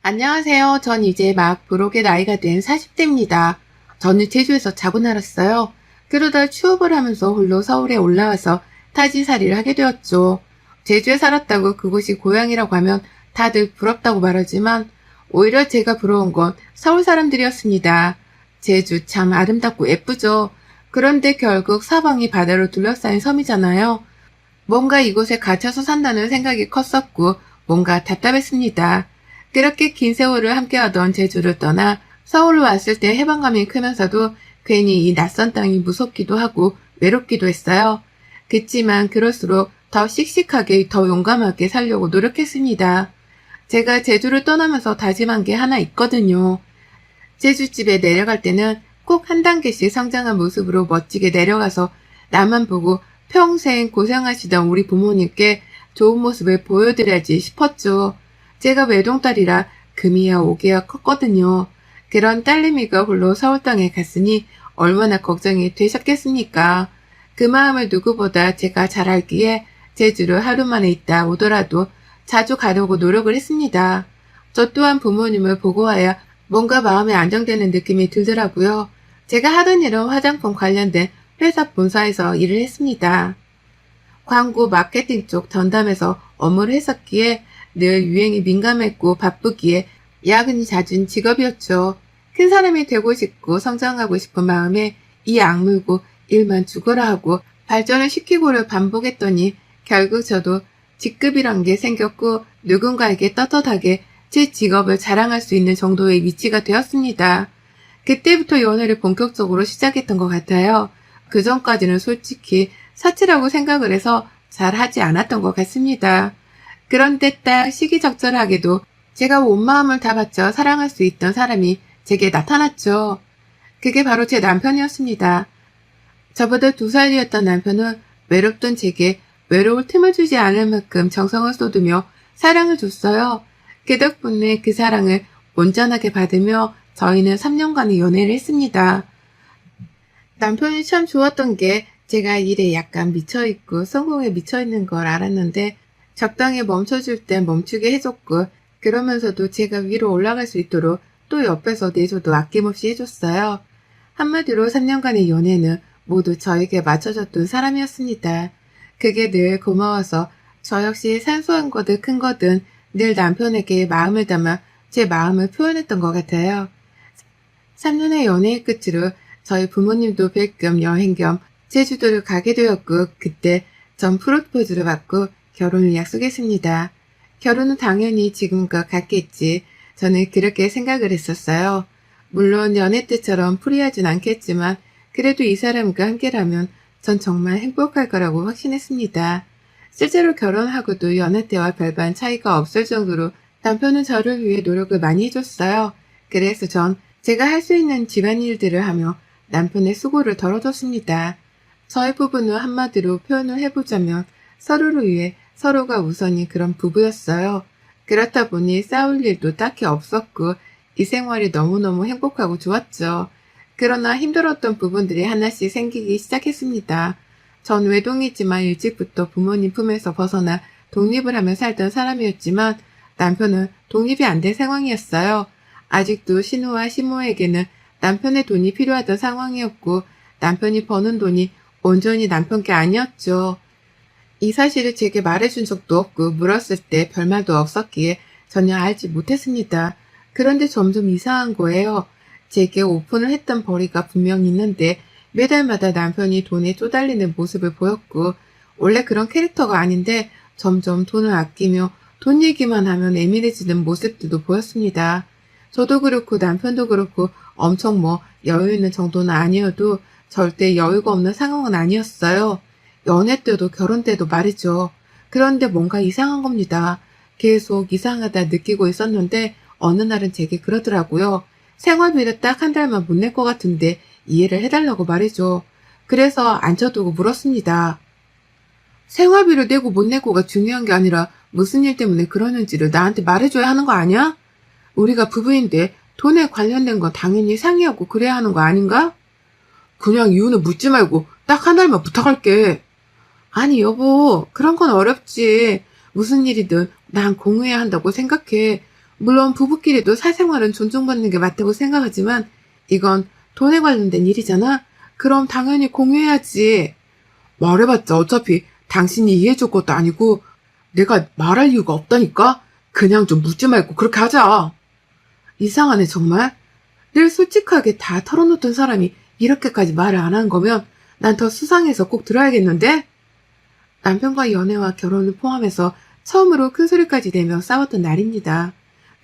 안녕하세요. 전 이제 막 부록의 나이가 된 40대입니다. 저는 제주에서 자고 날았어요. 그러다 취업을 하면서 홀로 서울에 올라와서 타지살이를 하게 되었죠. 제주에 살았다고 그곳이 고향이라고 하면 다들 부럽다고 말하지만 오히려 제가 부러운 건 서울 사람들이었습니다. 제주 참 아름답고 예쁘죠. 그런데 결국 사방이 바다로 둘러싸인 섬이잖아요. 뭔가 이곳에 갇혀서 산다는 생각이 컸었고 뭔가 답답했습니다. 그렇게 긴 세월을 함께하던 제주를 떠나 서울로 왔을 때 해방감이 크면서도 괜히 이 낯선 땅이 무섭기도 하고 외롭기도 했어요. 그치만 그럴수록 더 씩씩하게 더 용감하게 살려고 노력했습니다. 제가 제주를 떠나면서 다짐한 게 하나 있거든요. 제주집에 내려갈 때는 꼭 한 단계씩 성장한 모습으로 멋지게 내려가서 나만 보고 평생 고생하시던 우리 부모님께 좋은 모습을 보여드려야지 싶었죠. 제가 외동딸이라 금이야 오기야 컸거든요. 그런 딸내미가 홀로 서울 땅에 갔으니 얼마나 걱정이 되셨겠습니까? 그 마음을 누구보다 제가 잘 알기에 제주를 하루 만에 있다 오더라도 자주 가려고 노력을 했습니다. 저 또한 부모님을 보고 와야 뭔가 마음이 안정되는 느낌이 들더라고요. 제가 하던 일은 화장품 관련된 회사 본사에서 일을 했습니다. 광고 마케팅 쪽 전담해서 업무를 했었기에 늘 유행에 민감했고 바쁘기에 야근이 잦은 직업이었죠. 큰 사람이 되고 싶고 성장하고 싶은 마음에 이 악물고 일만 죽어라 하고 발전을 시키고를 반복했더니 결국 저도 직급이란 게 생겼고 누군가에게 떳떳하게 제 직업을 자랑할 수 있는 정도의 위치가 되었습니다. 그때부터 연애를 본격적으로 시작했던 것 같아요. 그 전까지는 솔직히 사치라고 생각을 해서 잘 하지 않았던 것 같습니다. 그런데 딱 시기적절하게도 제가 온 마음을 다 바쳐 사랑할 수 있던 사람이 제게 나타났죠. 그게 바로 제 남편이었습니다. 저보다 2살이었던 남편은 외롭던 제게 외로울 틈을 주지 않을 만큼 정성을 쏟으며 사랑을 줬어요. 그 덕분에 그 사랑을 온전하게 받으며 저희는 3년간의 연애를 했습니다. 남편이 참 좋았던 게 제가 일에 약간 미쳐있고 성공에 미쳐있는 걸 알았는데 적당히 멈춰줄 땐 멈추게 해줬고 그러면서도 제가 위로 올라갈 수 있도록 또 옆에서 내조도 아낌없이 해줬어요. 한마디로 3년간의 연애는 모두 저에게 맞춰줬던 사람이었습니다. 그게 늘 고마워서 저 역시 사소한 거든 큰 거든 늘 남편에게 마음을 담아 제 마음을 표현했던 것 같아요. 3년의 연애의 끝으로 저희 부모님도 뵐 겸 여행 겸 제주도를 가게 되었고 그때 전 프로포즈를 받고 결혼을 약속했습니다. 결혼은 당연히 지금과 같겠지. 저는 그렇게 생각을 했었어요. 물론 연애 때처럼 프리하진 않겠지만 그래도 이 사람과 함께라면 전 정말 행복할 거라고 확신했습니다. 실제로 결혼하고도 연애 때와 별반 차이가 없을 정도로 남편은 저를 위해 노력을 많이 해줬어요. 그래서 전 제가 할 수 있는 집안일들을 하며 남편의 수고를 덜어줬습니다. 저희 부부는 한마디로 표현을 해보자면 서로를 위해 서로가 우선인 그런 부부였어요. 그렇다 보니 싸울 일도 딱히 없었고 이 생활이 너무너무 행복하고 좋았죠. 그러나 힘들었던 부분들이 하나씩 생기기 시작했습니다. 전 외동이지만 일찍부터 부모님 품에서 벗어나 독립을 하며 살던 사람이었지만 남편은 독립이 안 된 상황이었어요. 아직도 신우와 시모에게는 남편의 돈이 필요하던 상황이었고 남편이 버는 돈이 온전히 남편 게 아니었죠. 이 사실을 제게 말해준 적도 없고 물었을 때 별말도 없었기에 전혀 알지 못했습니다. 그런데 점점 이상한 거예요. 제게 오픈을 했던 벌이가 분명히 있는데 매달마다 남편이 돈에 쪼달리는 모습을 보였고 원래 그런 캐릭터가 아닌데 점점 돈을 아끼며 돈 얘기만 하면 예민해지는 모습들도 보였습니다. 저도 그렇고 남편도 그렇고 엄청 여유 있는 정도는 아니어도 절대 여유가 없는 상황은 아니었어요. 연애 때도 결혼 때도 말이죠. 그런데 뭔가 이상한 겁니다. 계속 이상하다 느끼고 있었는데 어느 날은 제게 그러더라고요. 생활비를 딱 한 달만 못 낼 것 같은데 이해를 해달라고 말이죠. 그래서 앉혀두고 물었습니다. 생활비를 내고 못 내고가 중요한 게 아니라 무슨 일 때문에 그러는지를 나한테 말해줘야 하는 거 아니야? 우리가 부부인데 돈에 관련된 건 당연히 상의하고 그래야 하는 거 아닌가? 그냥 이유는 묻지 말고 딱 한 달만 부탁할게. 아니 여보, 그런 건 어렵지. 무슨 일이든 난 공유해야 한다고 생각해. 물론 부부끼리도 사생활은 존중받는 게 맞다고 생각하지만 이건 돈에 관련된 일이잖아? 그럼 당연히 공유해야지. 말해봤자 어차피 당신이 이해해줄 것도 아니고 내가 말할 이유가 없다니까? 그냥 좀 묻지 말고 그렇게 하자. 이상하네 정말. 늘 솔직하게 다 털어놓던 사람이 이렇게까지 말을 안 한 거면 난 더 수상해서 꼭 들어야겠는데? 남편과 연애와 결혼을 포함해서 처음으로 큰 소리까지 내며 싸웠던 날입니다.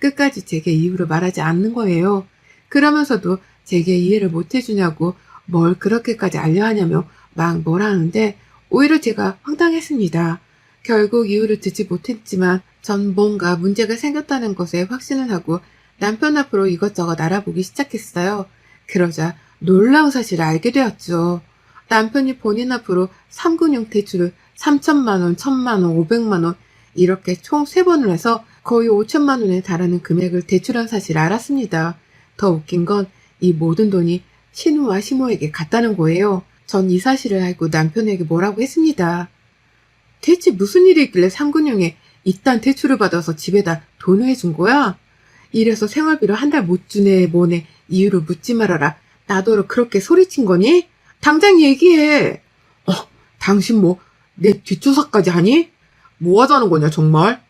끝까지 제게 이유를 말하지 않는 거예요. 그러면서도 제게 이해를 못 해주냐고 뭘 그렇게까지 알려 하냐며 막 뭐라 하는데 오히려 제가 황당했습니다. 결국 이유를 듣지 못했지만 전 뭔가 문제가 생겼다는 것에 확신을 하고 남편 앞으로 이것저것 알아보기 시작했어요. 그러자 놀라운 사실을 알게 되었죠. 남편이 본인 앞으로 3군용 대출을 3천만 원, 1천만 원, 500만 원 이렇게 총 3번을 해서 거의 5천만 원에 달하는 금액을 대출한 사실을 알았습니다. 더 웃긴 건 이 모든 돈이 신우와 시모에게 갔다는 거예요. 전 이 사실을 알고 남편에게 뭐라고 했습니다. 대체 무슨 일이 있길래 3군용에 이딴 대출을 받아서 집에다 돈을 해준 거야? 이래서 생활비를 한 달 못 주네 뭐네 이유를 묻지 말아라. 나더러 그렇게 소리친 거니? 당장 얘기해. 당신 뭐 내 뒷조사까지 하니? 뭐 하자는 거냐 정말?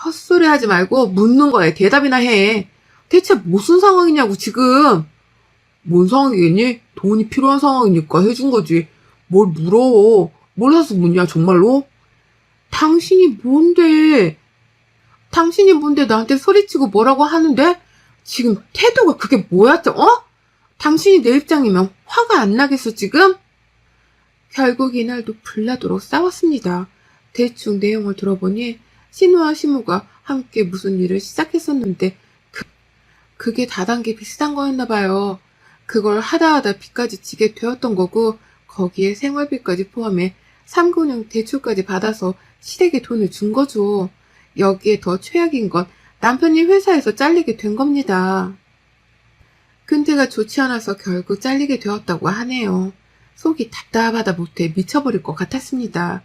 헛소리 하지 말고 묻는 거에 대답이나 해. 대체 무슨 상황이냐고 지금. 뭔 상황이겠니? 돈이 필요한 상황이니까 해준 거지. 뭘 물어. 몰라서 묻냐 정말로? 당신이 뭔데 나한테 소리치고 뭐라고 하는데? 지금 태도가 그게 뭐야? 당신이 내 입장이면 화가 안 나겠어 지금? 결국 이날도 불나도록 싸웠습니다. 대충 내용을 들어보니 신우와 시모가 함께 무슨 일을 시작했었는데 그게 다단계 비슷한 거였나 봐요. 그걸 하다 빚까지 지게 되었던 거고 거기에 생활비까지 포함해 3군용 대출까지 받아서 시댁에 돈을 준 거죠. 여기에 더 최악인 건 남편이 회사에서 잘리게 된 겁니다. 근태가 좋지 않아서 결국 잘리게 되었다고 하네요. 속이 답답하다 못해 미쳐버릴 것 같았습니다.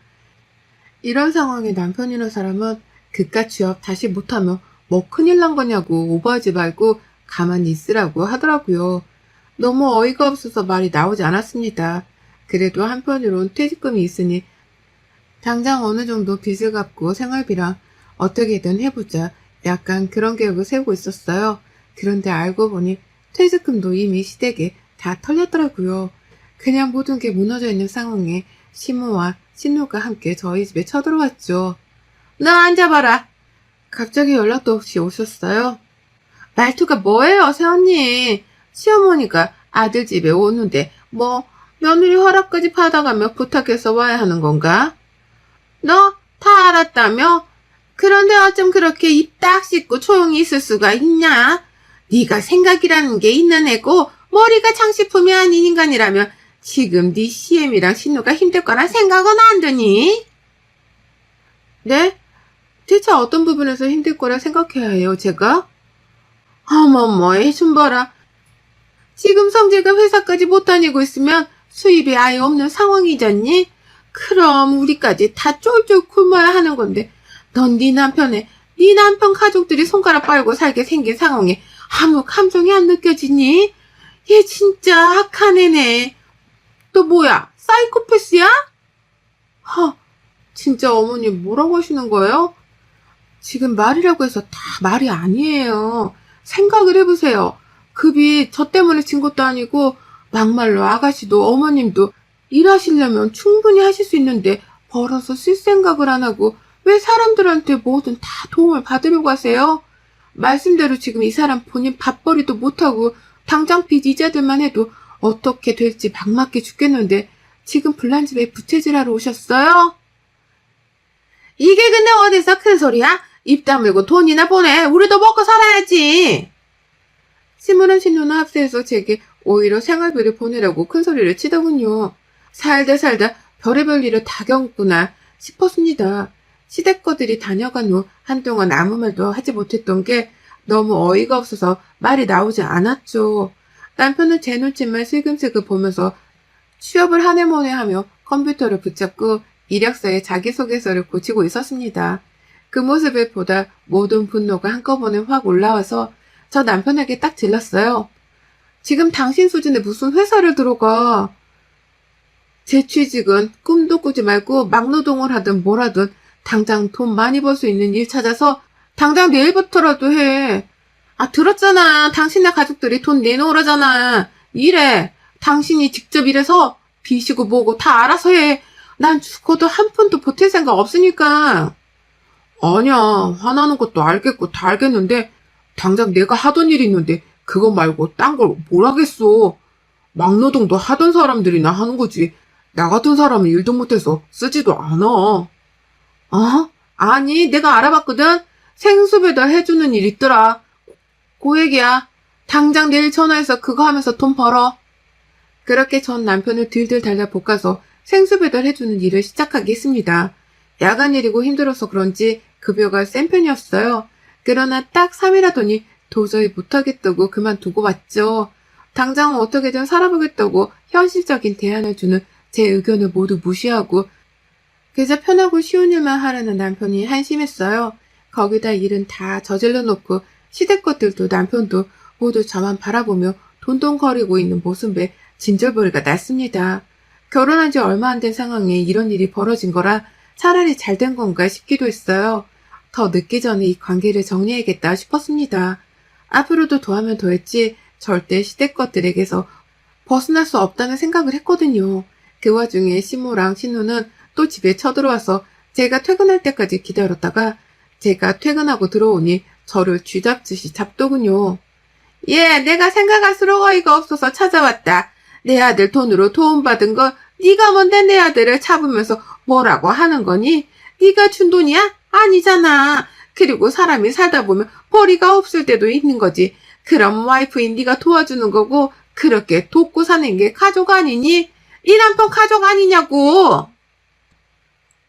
이런 상황에 남편이라는 사람은 그깟 취업 다시 못하면 뭐 큰일 난 거냐고 오버하지 말고 가만히 있으라고 하더라고요. 너무 어이가 없어서 말이 나오지 않았습니다. 그래도 한편으론 퇴직금이 있으니 당장 어느 정도 빚을 갚고 생활비랑 어떻게든 해보자. 약간 그런 계획을 세우고 있었어요. 그런데 알고 보니 퇴직금도 이미 시댁에 다 털렸더라고요. 그냥 모든 게 무너져 있는 상황에 시모와 신우가 함께 저희 집에 쳐들어왔죠. 나 앉아봐라. 갑자기 연락도 없이 오셨어요. 말투가 뭐예요, 새언니? 시어머니가 아들 집에 오는데 뭐 며느리 허락까지 받아가며 부탁해서 와야 하는 건가? 너 다 알았다며? 그런데 어쩜 그렇게 입 딱 씻고 조용히 있을 수가 있냐? 네가 생각이라는 게 있는 애고 머리가 장식품이 아닌 인간이라면 지금 네 CM이랑 신우가 힘들 거란 생각은 안 드니? 네? 대체 어떤 부분에서 힘들 거라 생각해야 해요, 제가? 어머머, 좀 봐라. 지금 성재가 회사까지 못 다니고 있으면 수입이 아예 없는 상황이잖니? 그럼 우리까지 다 쫄쫄 굶어야 하는 건데 넌 네 남편 가족들이 손가락 빨고 살게 생긴 상황에 아무 감정이 안 느껴지니? 얘 진짜 악한 애네. 또 뭐야? 사이코패스야? 진짜 어머니 뭐라고 하시는 거예요? 지금 말이라고 해서 다 말이 아니에요. 생각을 해보세요. 급이 저 때문에 진 것도 아니고 막말로 아가씨도 어머님도 일하시려면 충분히 하실 수 있는데 벌어서 쓸 생각을 안 하고 왜 사람들한테 뭐든 다 도움을 받으려고 하세요? 말씀대로 지금 이 사람 본인 밥벌이도 못하고 당장 빚 이자들만 해도 어떻게 될지 막막해 죽겠는데 지금 불난집에 부채질하러 오셨어요? 이게 근데 어디서 큰 소리야? 입 다물고 돈이나 보내. 우리도 먹고 살아야지. 시무는 신우는 합세해서 제게 오히려 생활비를 보내라고 큰 소리를 치더군요. 살다 별의별 일을 다 겪구나 싶었습니다. 시댁거들이 다녀간 후 한동안 아무 말도 하지 못했던 게 너무 어이가 없어서 말이 나오지 않았죠. 남편은 제 눈치만 슬금슬금 보면서 취업을 하네모네 하며 컴퓨터를 붙잡고 이력서에 자기소개서를 고치고 있었습니다. 그 모습을 보다 모든 분노가 한꺼번에 확 올라와서 저 남편에게 딱 질렀어요. 지금 당신 수준에 무슨 회사를 들어가. 제 취직은 꿈도 꾸지 말고 막노동을 하든 뭘 하든 당장 돈 많이 벌 수 있는 일 찾아서 당장 내일부터라도 해. 아, 들었잖아. 당신네 가족들이 돈 내놓으라잖아. 일해. 당신이 직접 일해서 빚이고 뭐고 다 알아서 해. 난 죽어도 한 푼도 보탤 생각 없으니까. 아니야. 화나는 것도 알겠고 다 알겠는데 당장 내가 하던 일이 있는데 그거 말고 딴 걸 뭘 하겠어. 막노동도 하던 사람들이나 하는 거지. 나 같은 사람은 일도 못해서 쓰지도 않아. 어? 아니, 내가 알아봤거든. 생수배달 해주는 일 있더라. 그 얘기야. 당장 내일 전화해서 그거 하면서 돈 벌어. 그렇게 전 남편을 들들 달려 볶아서 생수배달 해주는 일을 시작하게 했습니다. 야간일이고 힘들어서 그런지 급여가 센 편이었어요. 그러나 딱 3일 하더니 도저히 못하겠다고 그만두고 왔죠. 당장 어떻게든 살아보겠다고 현실적인 대안을 주는 제 의견을 모두 무시하고 그저 편하고 쉬운 일만 하려는 남편이 한심했어요. 거기다 일은 다 저질러 놓고 시댁 것들도 남편도 모두 저만 바라보며 돈돈거리고 있는 모습에 진절머리가 났습니다. 결혼한 지 얼마 안 된 상황에 이런 일이 벌어진 거라 차라리 잘 된 건가 싶기도 했어요. 더 늦기 전에 이 관계를 정리해야겠다 싶었습니다. 앞으로도 더하면 더했지 절대 시댁 것들에게서 벗어날 수 없다는 생각을 했거든요. 그 와중에 시모랑 신우는 또 집에 쳐들어와서 제가 퇴근할 때까지 기다렸다가 제가 퇴근하고 들어오니 저를 쥐잡듯이 잡더군요. 예, 내가 생각할수록 어이가 없어서 찾아왔다. 내 아들 돈으로 도움받은 거 네가 뭔데 내 아들을 잡으면서 뭐라고 하는 거니? 네가 준 돈이야? 아니잖아. 그리고 사람이 살다 보면 벌이가 없을 때도 있는 거지. 그럼 와이프인 네가 도와주는 거고 그렇게 돕고 사는 게 가족 아니니? 이 남편 가족 아니냐고.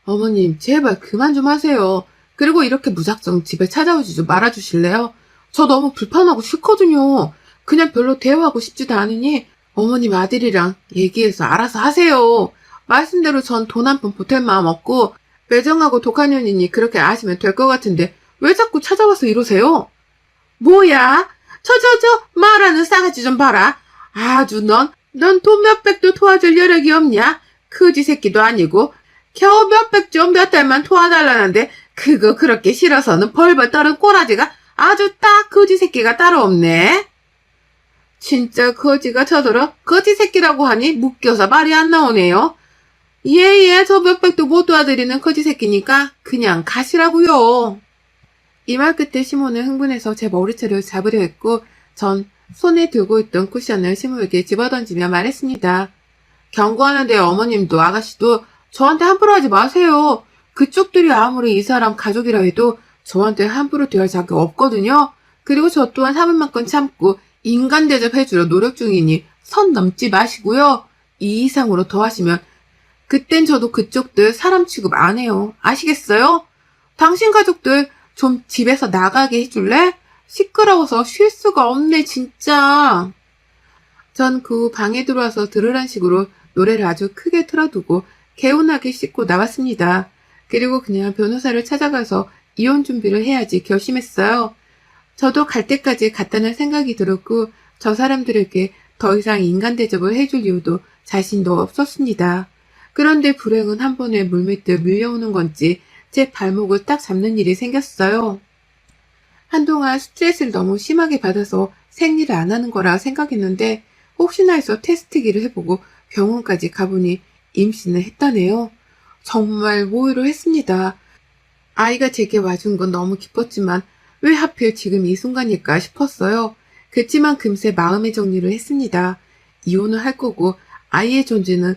어머님, 제발 그만 좀 하세요. 그리고 이렇게 무작정 집에 찾아오지 좀 말아주실래요? 저 너무 불편하고 싫거든요. 그냥 별로 대화하고 싶지도 않으니 어머님 아들이랑 얘기해서 알아서 하세요. 말씀대로 전 돈 한 푼 보탤 마음 없고 매정하고 독한 년이니 그렇게 아시면 될 것 같은데 왜 자꾸 찾아와서 이러세요? 뭐야? 저 말하는 싸가지 좀 봐라. 아주 넌 돈 몇백도 도와줄 여력이 없냐? 거지 새끼도 아니고 겨우 몇백 좀 몇 달만 도와달라는데 그거 그렇게 싫어서는 벌벌 떠는 꼬라지가 아주 딱 거지 새끼가 따로 없네. 진짜 거지가 쳐들어 거지 새끼라고 하니 묶여서 말이 안 나오네요. 예, 저 몇백도 못 도와드리는 거지 새끼니까 그냥 가시라고요. 이 말 끝에 시모는 흥분해서 제 머리채를 잡으려 했고 전 손에 들고 있던 쿠션을 시모에게 집어던지며 말했습니다. 경고하는데 어머님도 아가씨도 저한테 함부로 하지 마세요. 그쪽들이 아무리 이 사람 가족이라 해도 저한테 함부로 대할 자격 없거든요. 그리고 저 또한 참을 만큼 참고 인간 대접해주려 노력 중이니 선 넘지 마시고요. 이 이상으로 더 하시면 그땐 저도 그쪽들 사람 취급 안 해요. 아시겠어요? 당신 가족들 좀 집에서 나가게 해줄래? 시끄러워서 쉴 수가 없네 진짜. 전 그 후 방에 들어와서 들으란 식으로 노래를 아주 크게 틀어두고 개운하게 씻고 나왔습니다. 그리고 그냥 변호사를 찾아가서 이혼 준비를 해야지 결심했어요. 저도 갈 때까지 갔다는 생각이 들었고 저 사람들에게 더 이상 인간 대접을 해줄 이유도 자신도 없었습니다. 그런데 불행은 한 번에 물밀듯 밀려오는 건지 제 발목을 딱 잡는 일이 생겼어요. 한동안 스트레스를 너무 심하게 받아서 생리를 안 하는 거라 생각했는데 혹시나 해서 테스트기를 해보고 병원까지 가보니 임신을 했다네요. 정말 모의로 했습니다. 아이가 제게 와준 건 너무 기뻤지만 왜 하필 지금 이 순간일까 싶었어요. 그치만 금세 마음의 정리를 했습니다. 이혼을 할 거고 아이의 존재는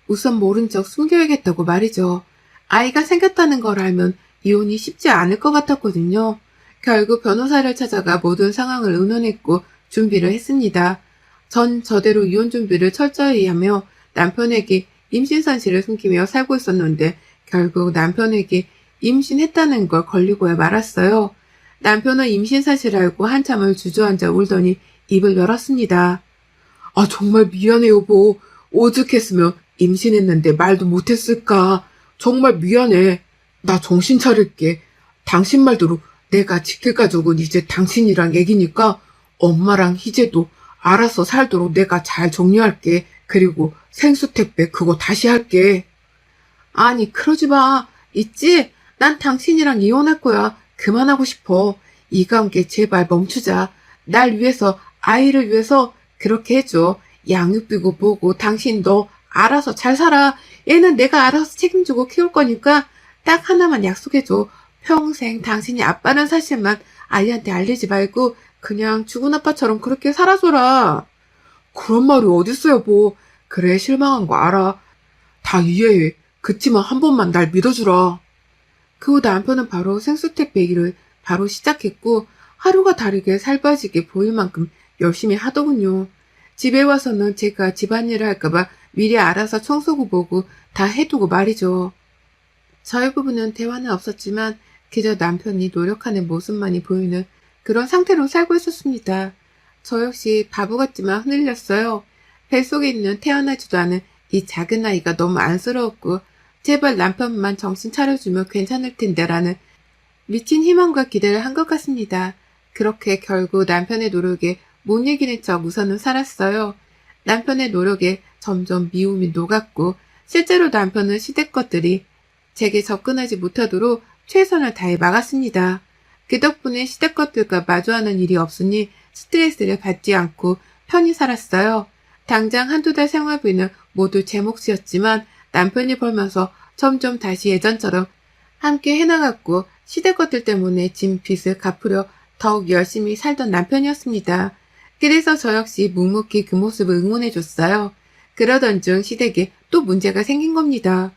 우선 모른 척 숨겨야겠다고 말이죠. 아이가 생겼다는 걸 알면 이혼이 쉽지 않을 것 같았거든요. 결국 변호사를 찾아가 모든 상황을 의논했고 준비를 했습니다. 전 저대로 이혼 준비를 철저히 하며 남편에게 임신 사실을 숨기며 살고 있었는데 결국 남편에게 임신했다는 걸 걸리고야 말았어요. 남편은 임신 사실을 알고 한참을 주저앉아 울더니 입을 열었습니다. 아 정말 미안해 여보. 오죽했으면 임신했는데 말도 못했을까. 정말 미안해. 나 정신 차릴게. 당신 말대로 내가 지킬 가족은 이제 당신이랑 얘기니까 엄마랑 희재도 알아서 살도록 내가 잘 정리할게. 그리고 생수택배 그거 다시 할게. 아니, 그러지 마. 있지? 난 당신이랑 이혼할 거야. 그만하고 싶어. 이 관계 제발 멈추자. 날 위해서, 아이를 위해서 그렇게 해줘. 양육비고 뭐고 당신 너 알아서 잘 살아. 얘는 내가 알아서 책임지고 키울 거니까 딱 하나만 약속해줘. 평생 당신이 아빠란 사실만 아이한테 알리지 말고 그냥 죽은 아빠처럼 그렇게 살아줘라. 그런 말이 어딨어, 여보. 그래, 실망한 거 알아. 다 이해해. 그치만 한 번만 날 믿어주라. 그 후 남편은 바로 생수택배 일을 바로 시작했고 하루가 다르게 살빠지게 보일 만큼 열심히 하더군요. 집에 와서는 제가 집안일을 할까봐 미리 알아서 청소고 보고 다 해두고 말이죠. 저희 부부는 대화는 없었지만 그저 남편이 노력하는 모습만이 보이는 그런 상태로 살고 있었습니다. 저 역시 바보 같지만 흔들렸어요. 뱃속에 있는 태어나지도 않은 이 작은 아이가 너무 안쓰러웠고 제발 남편만 정신 차려주면 괜찮을 텐데라는 미친 희망과 기대를 한 것 같습니다. 그렇게 결국 남편의 노력에 못 이기는 척 우선은 살았어요. 남편의 노력에 점점 미움이 녹았고 실제로 남편은 시댁 것들이 제게 접근하지 못하도록 최선을 다해 막았습니다. 그 덕분에 시댁 것들과 마주하는 일이 없으니 스트레스를 받지 않고 편히 살았어요. 당장 한두 달 생활비는 모두 제 몫이었지만 남편이 벌면서 점점 다시 예전처럼 함께 해나갔고 시댁 것들 때문에 진 빚을 갚으려 더욱 열심히 살던 남편이었습니다. 그래서 저 역시 묵묵히 그 모습을 응원해줬어요. 그러던 중 시댁에 또 문제가 생긴 겁니다.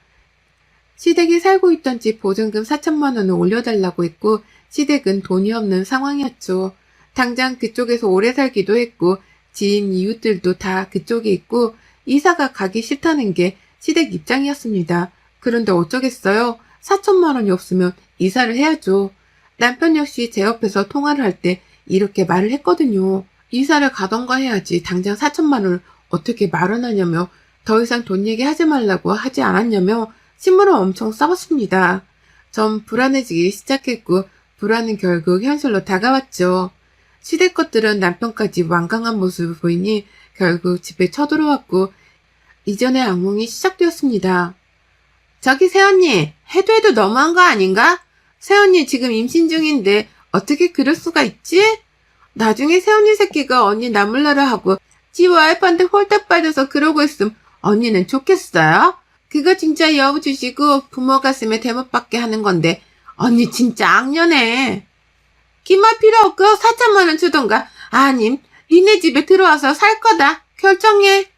시댁이 살고 있던 집 보증금 4천만 원을 올려달라고 했고 시댁은 돈이 없는 상황이었죠. 당장 그쪽에서 오래 살기도 했고 지인 이웃들도 다 그쪽에 있고 이사가 가기 싫다는 게 시댁 입장이었습니다. 그런데 어쩌겠어요. 4천만 원이 없으면 이사를 해야죠. 남편 역시 제 옆에서 통화를 할 때 이렇게 말을 했거든요. 이사를 가던가 해야지 당장 4천만 원을 어떻게 마련하냐며 더 이상 돈 얘기하지 말라고 하지 않았냐며 신문을 엄청 써봤습니다. 전 불안해지기 시작했고 불안은 결국 현실로 다가왔죠. 시댁 것들은 남편까지 완강한 모습을 보이니 결국 집에 쳐들어왔고 이전의 악몽이 시작되었습니다. 저기 새언니, 해도 너무한 거 아닌가? 새언니 지금 임신 중인데 어떻게 그럴 수가 있지? 나중에 새언니 새끼가 언니 나몰라라 하고 지 와이프한테 홀딱 빠져서 그러고 있음 언니는 좋겠어요? 그거 진짜 여우 주시고 부모 가슴에 대못받게 하는 건데 언니 진짜 악년해. 기말 필요 없고 4천만 원 주던가 아님 니네 집에 들어와서 살 거다. 결정해.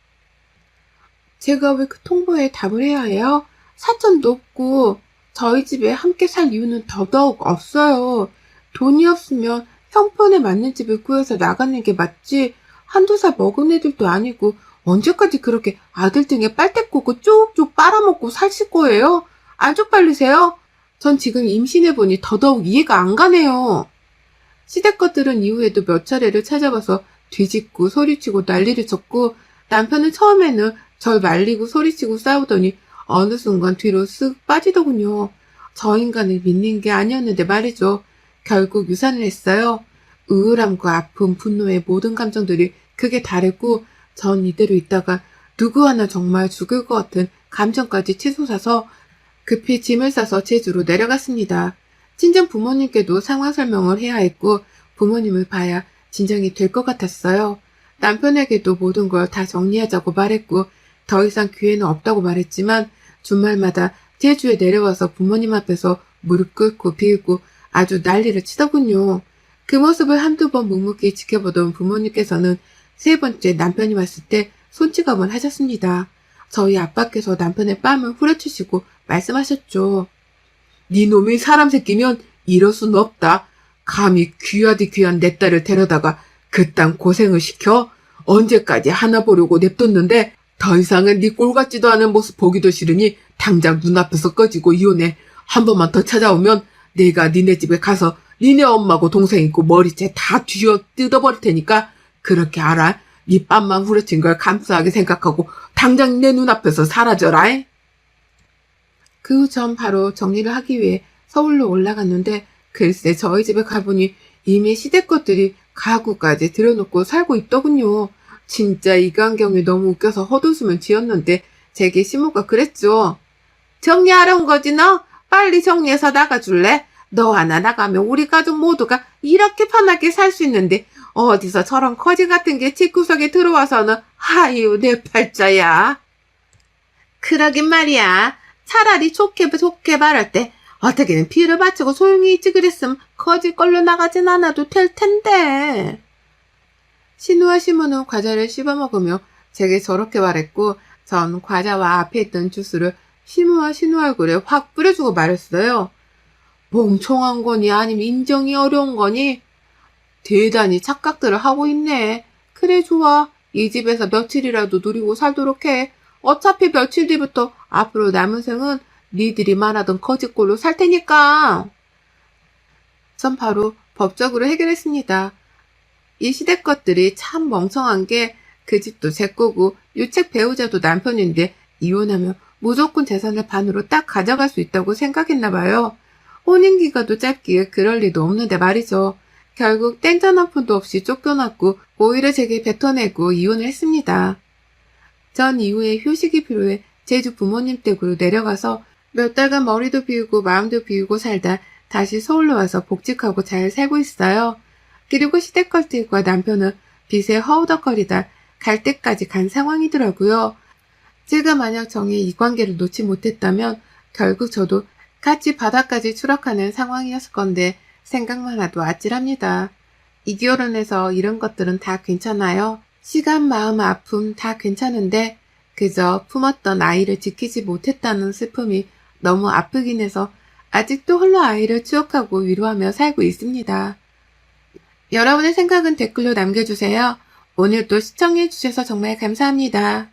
제가 왜 그 통보에 답을 해야 해요? 4천도 없고 저희 집에 함께 살 이유는 더더욱 없어요. 돈이 없으면 형편에 맞는 집을 구해서 나가는 게 맞지 한두 살 먹은 애들도 아니고 언제까지 그렇게 아들 등에 빨대 꽂고 쭉쭉 빨아먹고 사실 거예요? 안 쪽팔리세요? 전 지금 임신해보니 더더욱 이해가 안 가네요. 시댁 것들은 이후에도 몇 차례를 찾아가서 뒤집고 소리치고 난리를 쳤고 남편은 처음에는 절 말리고 소리치고 싸우더니 어느 순간 뒤로 쓱 빠지더군요. 저 인간을 믿는 게 아니었는데 말이죠. 결국 유산을 했어요. 우울함과 아픔, 분노의 모든 감정들이 크게 다르고 전 이대로 있다가 누구 하나 정말 죽을 것 같은 감정까지 치솟아서 급히 짐을 싸서 제주로 내려갔습니다. 친정 부모님께도 상황 설명을 해야 했고 부모님을 봐야 진정이 될 것 같았어요. 남편에게도 모든 걸 다 정리하자고 말했고 더 이상 기회는 없다고 말했지만 주말마다 제주에 내려와서 부모님 앞에서 무릎 꿇고 빌고 아주 난리를 치더군요. 그 모습을 한두 번 묵묵히 지켜보던 부모님께서는 세 번째 남편이 왔을 때 손찌검을 하셨습니다. 저희 아빠께서 남편의 뺨을 후려치시고 말씀하셨죠. 네 놈이 사람 새끼면 이럴 수는 없다. 감히 귀하디 귀한 내 딸을 데려다가 그딴 고생을 시켜? 언제까지 하나 보려고 냅뒀는데 더 이상은 네 꼴 같지도 않은 모습 보기도 싫으니 당장 눈앞에서 꺼지고 이혼해. 한 번만 더 찾아오면 내가 니네 집에 가서 니네 엄마고 동생 있고 머리채 다 뒤어 뜯어버릴 테니까 그렇게 알아. 네 뺨만 후려친 걸 감사하게 생각하고 당장 내 눈앞에서 사라져라. 그 후 전 바로 정리를 하기 위해 서울로 올라갔는데 글쎄 저희 집에 가보니 이미 시댁 것들이 가구까지 들여놓고 살고 있더군요. 진짜 이간경이 너무 웃겨서 헛웃음을 지었는데 제게 시모가 그랬죠. 정리하러 온 거지 너? 빨리 정리해서 나가줄래? 너 하나 나가면 우리 가족 모두가 이렇게 편하게 살 수 있는데 어디서 저런 거지 같은 게 집구석에 들어와서는 아유 내 팔자야. 그러긴 말이야. 차라리 좋게 말할 때 어떻게든 비를 바치고 소용이 있지 그랬음 거지 걸로 나가진 않아도 될 텐데. 신우와 시모는 과자를 씹어먹으며 제게 저렇게 말했고 전 과자와 앞에 있던 주스를 시모와 신우 얼굴에 확 뿌려주고 말했어요. 멍청한 거니 아니면 인정이 어려운 거니? 대단히 착각들을 하고 있네. 그래 좋아. 이 집에서 며칠이라도 누리고 살도록 해. 어차피 며칠 뒤부터 앞으로 남은 생은 니들이 말하던 거짓골로 살 테니까. 전 바로 법적으로 해결했습니다. 이 시댁 것들이 참 멍청한 게 그 집도 제 거고 유책 배우자도 남편인데 이혼하면 무조건 재산을 반으로 딱 가져갈 수 있다고 생각했나 봐요. 혼인기간도 짧기에 그럴 리도 없는데 말이죠. 결국 땡전 한 푼도 없이 쫓겨났고 오히려 제게 뱉어내고 이혼을 했습니다. 전 이후에 휴식이 필요해 제주 부모님 댁으로 내려가서 몇 달간 머리도 비우고 마음도 비우고 살다 다시 서울로 와서 복직하고 잘 살고 있어요. 그리고 시댁걸들과 남편은 빚에 허우덕거리다 갈 때까지 간 상황이더라고요. 제가 만약 정의 이 관계를 놓지 못했다면 결국 저도 같이 바다까지 추락하는 상황이었을 건데 생각만 해도 아찔합니다. 이 결혼해서 이런 것들은 다 괜찮아요. 시간, 마음, 아픔 다 괜찮은데 그저 품었던 아이를 지키지 못했다는 슬픔이 너무 아프긴 해서 아직도 홀로 아이를 추억하고 위로하며 살고 있습니다. 여러분의 생각은 댓글로 남겨주세요. 오늘도 시청해주셔서 정말 감사합니다.